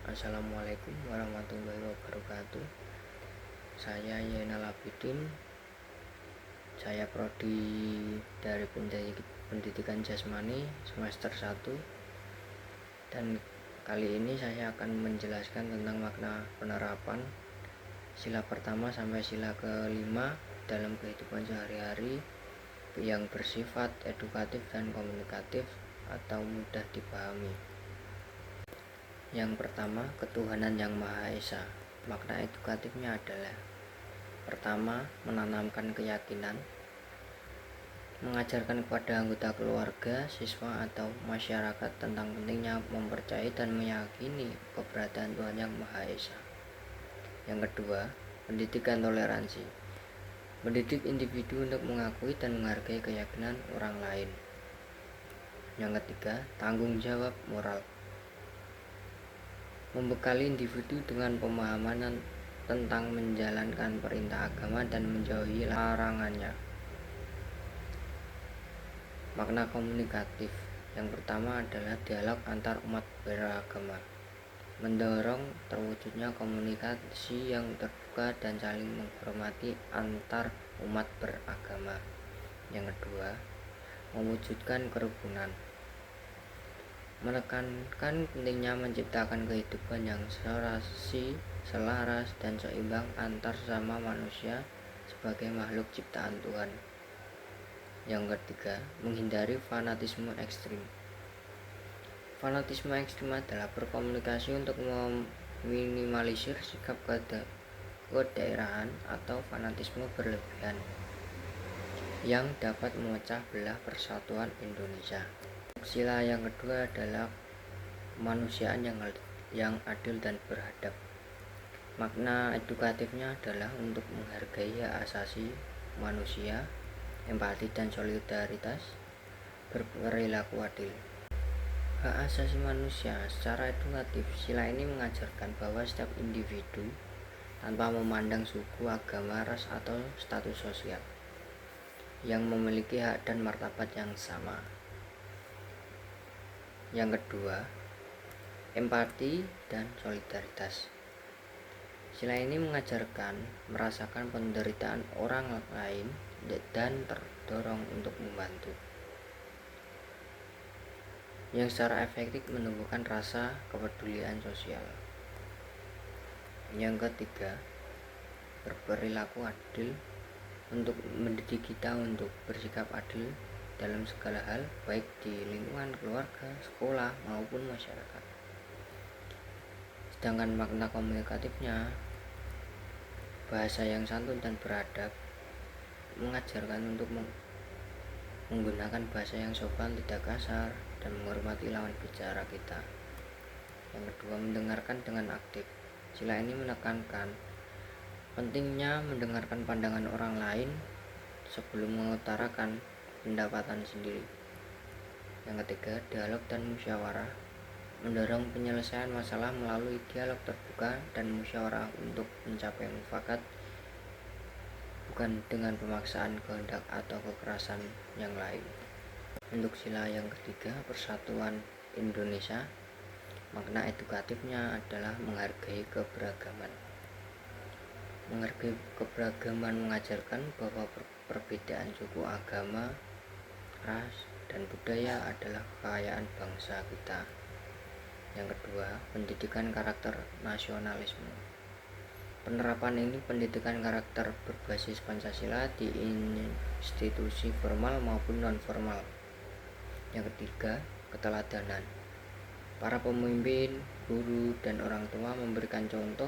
Assalamualaikum warahmatullahi wabarakatuh. Saya Yainal Abidin. Saya prodi dari Pendidikan Jasmani semester 1. Dan kali ini saya akan menjelaskan tentang makna penerapan sila pertama sampai sila kelima dalam kehidupan sehari-hari yang bersifat edukatif dan komunikatif atau mudah dipahami. Yang pertama, ketuhanan yang Maha Esa. Makna edukatifnya adalah: pertama, menanamkan keyakinan, mengajarkan kepada anggota keluarga, siswa, atau masyarakat tentang pentingnya mempercayai dan meyakini keberadaan Tuhan yang Maha Esa. Yang kedua, pendidikan toleransi, mendidik individu untuk mengakui dan menghargai keyakinan orang lain. Yang ketiga, tanggung jawab moral, membekali individu dengan pemahaman tentang menjalankan perintah agama dan menjauhi larangannya. Makna komunikatif yang pertama adalah dialog antar umat beragama, mendorong terwujudnya komunikasi yang terbuka dan saling menghormati antar umat beragama. Yang kedua, mewujudkan kerukunan, menekankan pentingnya menciptakan kehidupan yang serasi, selaras, dan seimbang antar sesama manusia sebagai makhluk ciptaan Tuhan. Yang ketiga, menghindari fanatisme ekstrim. Fanatisme ekstrim adalah berkomunikasi untuk meminimalisir sikap kedaerahan atau fanatisme berlebihan yang dapat memecah belah persatuan Indonesia. Sila yang kedua adalah kemanusiaan yang adil dan beradab. Makna edukatifnya adalah untuk menghargai hak asasi manusia, empati dan solidaritas, berperilaku adil. Hak asasi manusia secara edukatif, sila ini mengajarkan bahwa setiap individu tanpa memandang suku, agama, ras, atau status sosial yang memiliki hak dan martabat yang sama. Yang kedua, empati dan solidaritas. Sila ini mengajarkan merasakan penderitaan orang lain dan terdorong untuk membantu, yang secara efektif menumbuhkan rasa kepedulian sosial. Yang ketiga, berperilaku adil, untuk mendidik kita untuk bersikap adil dalam segala hal, baik di lingkungan keluarga, sekolah, maupun masyarakat. Sedangkan makna komunikatifnya, bahasa yang santun dan beradab, mengajarkan untuk menggunakan bahasa yang sopan, tidak kasar, dan menghormati lawan bicara kita. Yang kedua, mendengarkan dengan aktif. Sila ini menekankan pentingnya mendengarkan pandangan orang lain sebelum mengutarakan pendapatan sendiri. Yang ketiga, dialog dan musyawarah, mendorong penyelesaian masalah melalui dialog terbuka dan musyawarah untuk mencapai mufakat, bukan dengan pemaksaan kehendak atau kekerasan yang lain. Untuk sila yang ketiga, persatuan Indonesia, makna edukatifnya adalah menghargai keberagaman. Menghargai keberagaman mengajarkan bahwa perbedaan suku, agama, ras, dan budaya adalah kekayaan bangsa kita. Yang kedua, pendidikan karakter nasionalisme. Penerapan ini pendidikan karakter berbasis Pancasila di institusi formal maupun non-formal. Yang ketiga, keteladanan. Para pemimpin, guru, dan orang tua memberikan contoh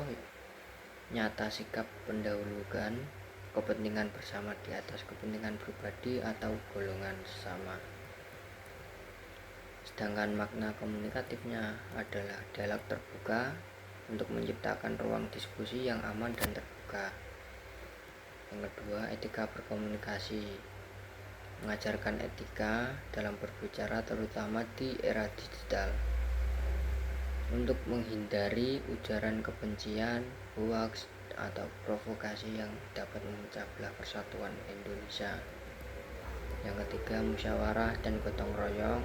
nyata sikap pendahulukan kepentingan bersama di atas kepentingan pribadi atau golongan sesama. Sedangkan makna komunikatifnya adalah dialog terbuka untuk menciptakan ruang diskusi yang aman dan terbuka. Yang kedua, etika berkomunikasi, mengajarkan etika dalam berbicara terutama di era digital untuk menghindari ujaran kebencian, hoaks, atau provokasi yang dapat memecah belah persatuan Indonesia. Yang ketiga, musyawarah dan gotong royong,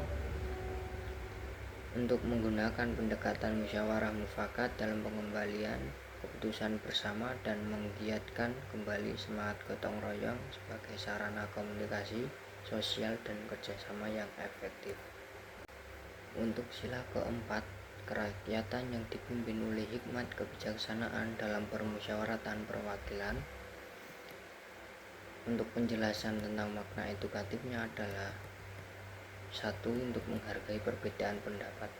untuk menggunakan pendekatan musyawarah mufakat dalam pengembalian keputusan bersama dan menggiatkan kembali semangat gotong royong sebagai sarana komunikasi sosial dan kerjasama yang efektif. Untuk sila keempat, kerakyatan yang dipimpin oleh hikmat kebijaksanaan dalam permusyawaratan perwakilan. Untuk penjelasan tentang makna edukatifnya adalah: 1. Untuk menghargai perbedaan pendapat,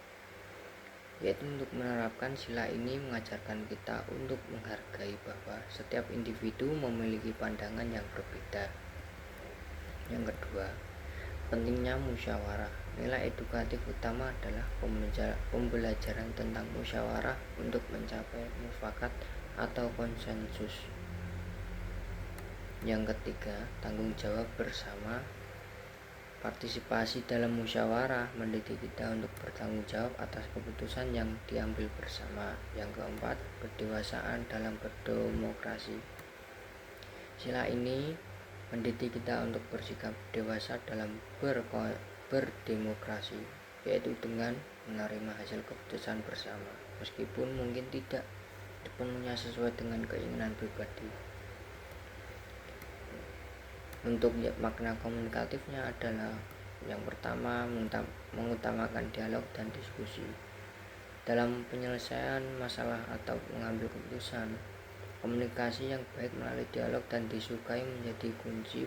yaitu untuk menerapkan sila ini mengajarkan kita untuk menghargai bahwa setiap individu memiliki pandangan yang berbeda. Yang kedua, pentingnya musyawarah. Nilai edukatif utama adalah pembelajaran tentang musyawarah untuk mencapai mufakat atau konsensus. Yang ketiga, tanggung jawab bersama. Partisipasi dalam musyawarah mendidik kita untuk bertanggung jawab atas keputusan yang diambil bersama. Yang keempat, kedewasaan dalam berdemokrasi. Sila ini mendidik kita untuk bersikap dewasa dalam berdemokrasi, yaitu dengan menerima hasil keputusan bersama, meskipun mungkin tidak sepenuhnya sesuai dengan keinginan pribadi. Untuk makna komunikatifnya adalah: yang pertama, mengutamakan dialog dan diskusi. Dalam penyelesaian masalah atau mengambil keputusan, komunikasi yang baik melalui dialog dan disukai menjadi kunci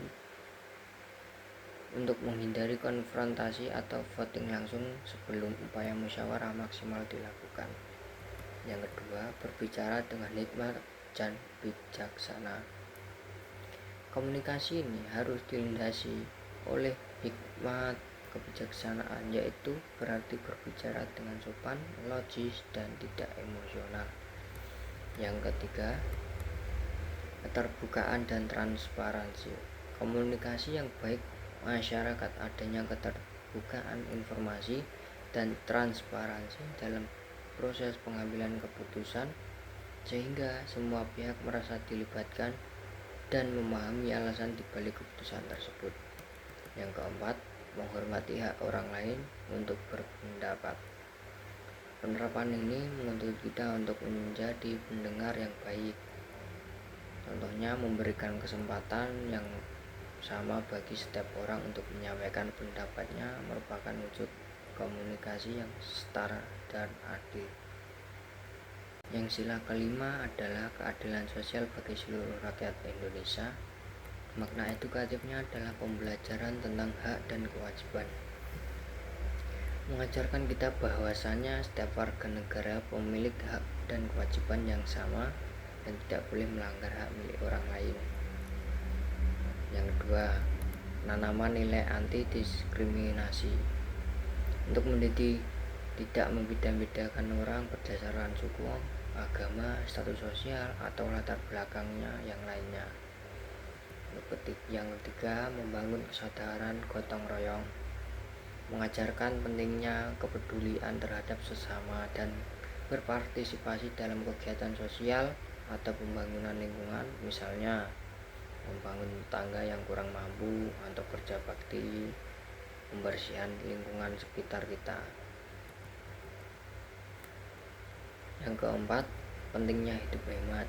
untuk menghindari konfrontasi atau voting langsung sebelum upaya musyawarah maksimal dilakukan. Yang kedua, berbicara dengan hikmat dan bijaksana. Komunikasi ini harus dilindasi oleh hikmat kebijaksanaan, yaitu berarti berbicara dengan sopan, logis, dan tidak emosional. Yang ketiga, keterbukaan dan transparansi. Komunikasi yang baik masyarakat adanya keterbukaan informasi dan transparansi dalam proses pengambilan keputusan, sehingga semua pihak merasa dilibatkan dan memahami alasan dibalik keputusan tersebut. Yang keempat, menghormati hak orang lain untuk berpendapat. Penerapan ini menuntut kita untuk menjadi pendengar yang baik. Contohnya, memberikan kesempatan yang sama bagi setiap orang untuk menyampaikan pendapatnya merupakan wujud komunikasi yang setara dan adil. Yang sila kelima adalah keadilan sosial bagi seluruh rakyat Indonesia. Makna edukatifnya adalah pembelajaran tentang hak dan kewajiban. Mengajarkan kita bahwasanya setiap warga negara memiliki hak dan kewajiban yang sama dan tidak boleh melanggar hak milik orang lain. Yang kedua, menanamkan nilai anti diskriminasi. Untuk mendidik tidak membeda-bedakan orang berdasarkan suku, agama, status sosial, atau latar belakangnya yang lainnya. Yang ketiga, membangun kesadaran gotong royong. Mengajarkan pentingnya kepedulian terhadap sesama dan berpartisipasi dalam kegiatan sosial atau pembangunan lingkungan, misalnya membangun tangga yang kurang mampu atau kerja bakti, pembersihan lingkungan sekitar kita. Yang keempat, pentingnya hidup hemat.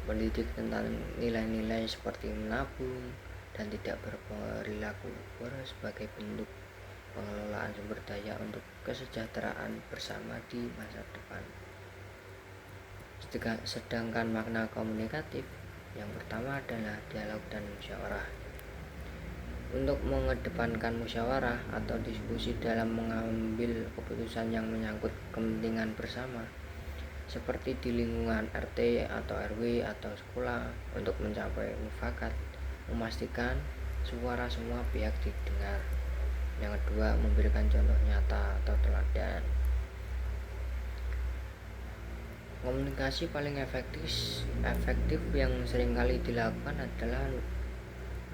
Mendidik tentang nilai-nilai seperti menabung dan tidak berperilaku boros sebagai bentuk pengelolaan sumber daya untuk kesejahteraan bersama di masa depan. Sedangkan makna komunikatif yang pertama adalah dialog dan musyawarah. Untuk mengedepankan musyawarah atau diskusi dalam mengambil keputusan yang menyangkut kepentingan bersama, seperti di lingkungan RT atau RW atau sekolah, untuk mencapai mufakat, memastikan suara semua pihak didengar. Yang kedua, memberikan contoh nyata atau teladan. Komunikasi paling efektif yang seringkali dilakukan adalah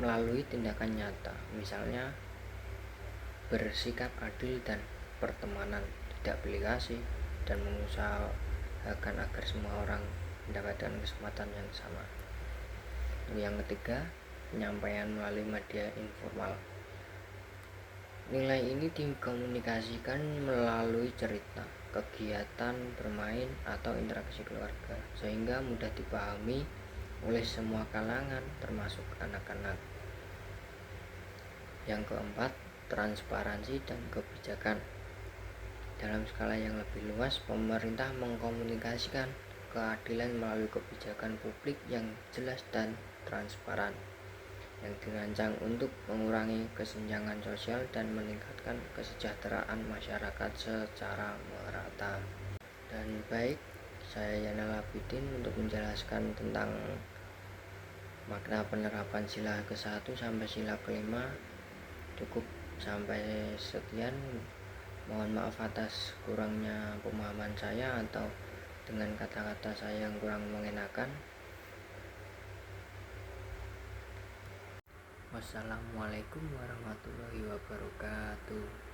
melalui tindakan nyata, misalnya bersikap adil dan pertemanan, tidak pilih kasih, dan mengusahakan agar semua orang mendapatkan kesempatan yang sama. Yang ketiga, penyampaian melalui media informal. Nilai ini dikomunikasikan melalui cerita, kegiatan bermain, atau interaksi keluarga, sehingga mudah dipahami oleh semua kalangan, termasuk anak-anak. Yang keempat, transparansi dan kebijakan. Dalam skala yang lebih luas, pemerintah mengkomunikasikan keadilan melalui kebijakan publik yang jelas dan transparan, yang dirancang untuk mengurangi kesenjangan sosial dan meningkatkan kesejahteraan masyarakat secara merata. Dan baik, saya Yana Labidin untuk menjelaskan tentang makna penerapan sila ke-1 sampai sila ke-5. Cukup sampai sekian. Mohon maaf atas kurangnya pemahaman saya atau dengan kata-kata saya yang kurang mengenakan. Wassalamualaikum warahmatullahi wabarakatuh.